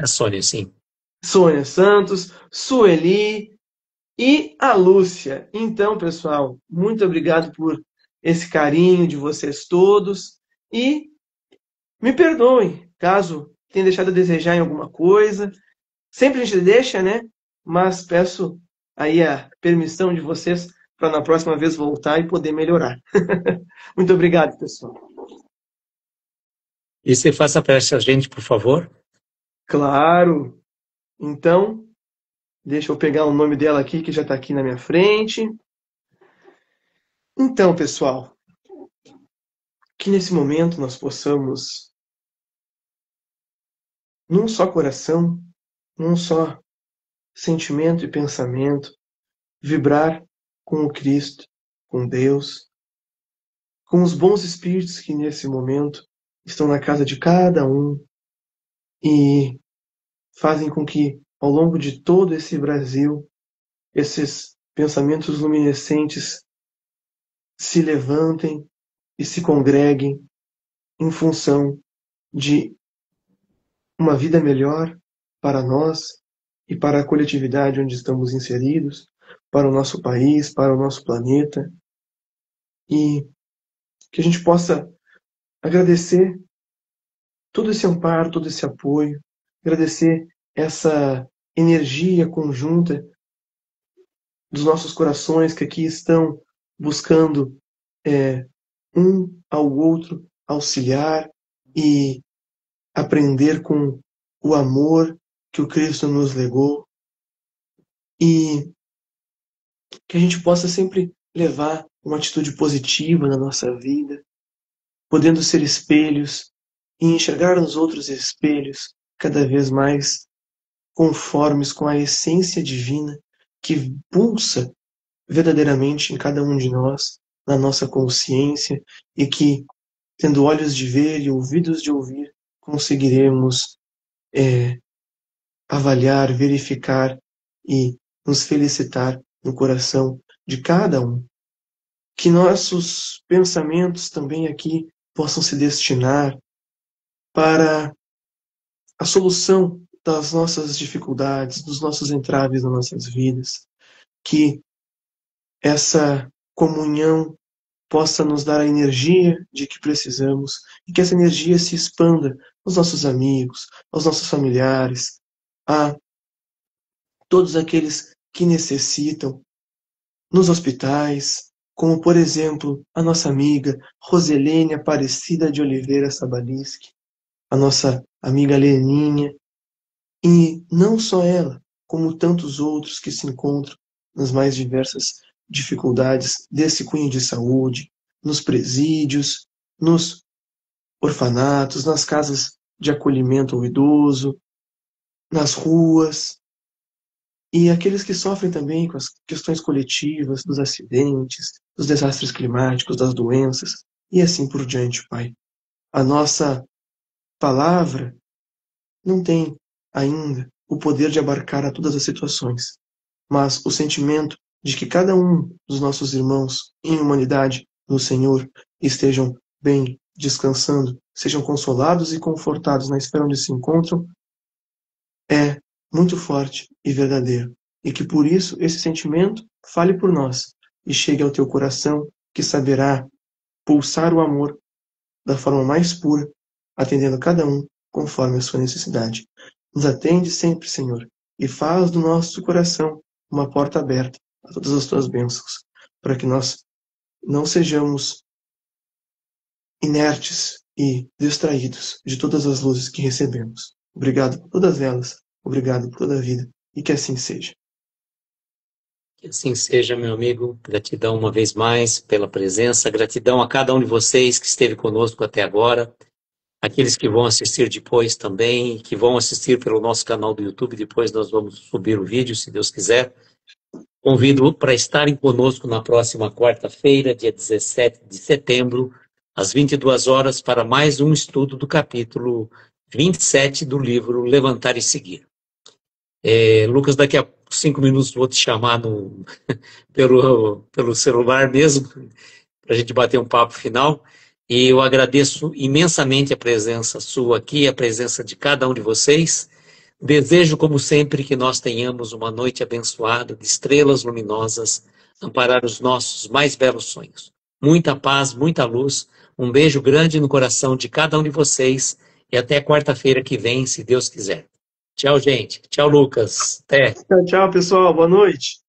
a Sônia, sim. Sônia Santos, Sueli e a Lúcia. Então, pessoal, muito obrigado por esse carinho de vocês todos e me perdoem caso tenha deixado a desejar em alguma coisa. Sempre a gente deixa, né? Mas peço aí a permissão de vocês para na próxima vez voltar e poder melhorar. Muito obrigado, pessoal. E você faça a prece a gente, por favor? Claro. Então, deixa eu pegar o nome dela aqui, que já está aqui na minha frente. Então, pessoal, que nesse momento nós possamos, num só coração, num só sentimento e pensamento, vibrar com o Cristo, com Deus, com os bons espíritos que nesse momento estão na casa de cada um e fazem com que, ao longo de todo esse Brasil, esses pensamentos luminescentes se levantem e se congreguem em função de uma vida melhor para nós e para a coletividade onde estamos inseridos, para o nosso país, para o nosso planeta, e que a gente possa agradecer todo esse amparo, todo esse apoio, agradecer essa energia conjunta dos nossos corações que aqui estão buscando um ao outro auxiliar e aprender com o amor que o Cristo nos legou, e que a gente possa sempre levar uma atitude positiva na nossa vida, podendo ser espelhos e enxergar nos outros espelhos cada vez mais conformes com a essência divina que pulsa verdadeiramente em cada um de nós, na nossa consciência, e que, tendo olhos de ver e ouvidos de ouvir, conseguiremos avaliar, verificar e nos felicitar no coração de cada um. Que nossos pensamentos também aqui possam se destinar para a solução das nossas dificuldades, dos nossos entraves nas nossas vidas. Que essa comunhão possa nos dar a energia de que precisamos e que essa energia se expanda aos nossos amigos, aos nossos familiares, a todos aqueles que necessitam nos hospitais, como, por exemplo, a nossa amiga Roselene Aparecida de Oliveira Sabaliski, a nossa amiga Leninha, e não só ela, como tantos outros que se encontram nas mais diversas dificuldades desse cunho de saúde, nos presídios, nos orfanatos, nas casas de acolhimento ao idoso, nas ruas, e aqueles que sofrem também com as questões coletivas, dos acidentes, dos desastres climáticos, das doenças, e assim por diante, Pai. A nossa palavra não tem ainda o poder de abarcar a todas as situações, mas o sentimento de que cada um dos nossos irmãos em humanidade no Senhor estejam bem, descansando, sejam consolados e confortados na esfera onde se encontram, é muito forte e verdadeiro. E que por isso esse sentimento fale por nós e chegue ao teu coração, que saberá pulsar o amor da forma mais pura, atendendo cada um conforme a sua necessidade. Nos atende sempre, Senhor, e faz do nosso coração uma porta aberta a todas as tuas bênçãos, para que nós não sejamos inertes e distraídos de todas as luzes que recebemos. Obrigado por todas elas, obrigado por toda a vida, e que assim seja. Que assim seja, meu amigo. Gratidão uma vez mais pela presença, gratidão a cada um de vocês que esteve conosco até agora, aqueles que vão assistir depois também, que vão assistir pelo nosso canal do YouTube, depois nós vamos subir o vídeo, se Deus quiser. Convido para estarem conosco na próxima quarta-feira, dia 17 de setembro, às 22 horas, para mais um estudo do capítulo 27 do livro Levantar e Seguir. Lucas, daqui a 5 minutos vou te chamar pelo celular mesmo, para a gente bater um papo final. E eu agradeço imensamente a presença sua aqui, a presença de cada um de vocês. Desejo, como sempre, que nós tenhamos uma noite abençoada, de estrelas luminosas, amparar os nossos mais belos sonhos. Muita paz, muita luz, um beijo grande no coração de cada um de vocês e até quarta-feira que vem, se Deus quiser. Tchau, gente. Tchau, Lucas. Até. Tchau, pessoal. Boa noite.